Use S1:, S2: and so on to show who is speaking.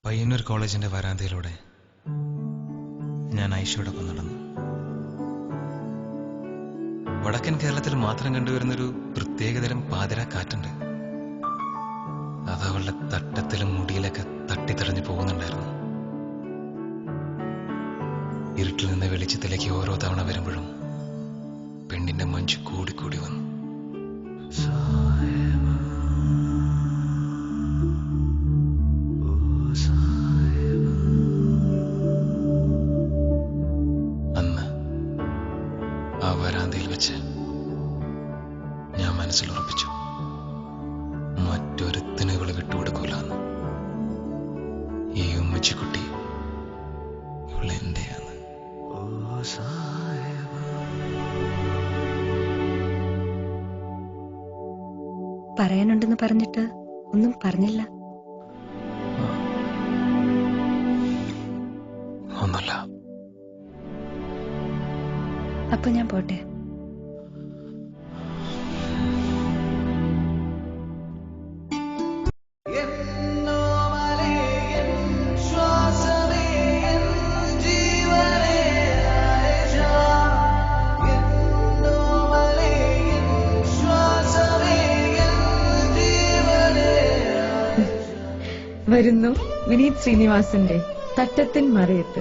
S1: പയ്യന്നൂർ കോളേജിന്റെ വരാന്തയിലൂടെ ഞാൻ ഐഷയോടൊപ്പം നടന്നു. വടക്കൻ കേരളത്തിൽ മാത്രം കണ്ടുവരുന്നൊരു പ്രത്യേകതരം പാതിര കാറ്റുണ്ട്. അതവളുടെ തട്ടത്തിലും മുടിയിലൊക്കെ തട്ടിത്തെറിഞ്ഞു പോകുന്നുണ്ടായിരുന്നു. ഇരുട്ടിൽ നിന്ന് വെളിച്ചത്തിലേക്ക് ഓരോ തവണ വരുമ്പോഴും പെണ്ണിന്റെ മഞ്ച് കൂടിക്കൂടി വന്നു. അന്ന് ആ വരാന്തയിൽ വെച്ച് ഞാൻ മനസ്സിൽ ഉറപ്പിച്ചു, മറ്റൊരുത്തിന് ഇവള് വിട്ടുകൊടുക്കൂലെന്ന്. ഈ ഉമ്മച്ചിക്കുട്ടി ഇവളെന്റെയാണ്.
S2: പറയാനുണ്ടെന്ന് പറഞ്ഞിട്ട് ഒന്നും പറഞ്ഞില്ല.
S1: ഒന്നുമില്ല.
S2: അപ്പൊ ഞാൻ പോട്ടെ.
S3: വരുന്നു വിനീത് ശ്രീനിവാസന്റെ തട്ടത്തിൻ മറയത്ത്.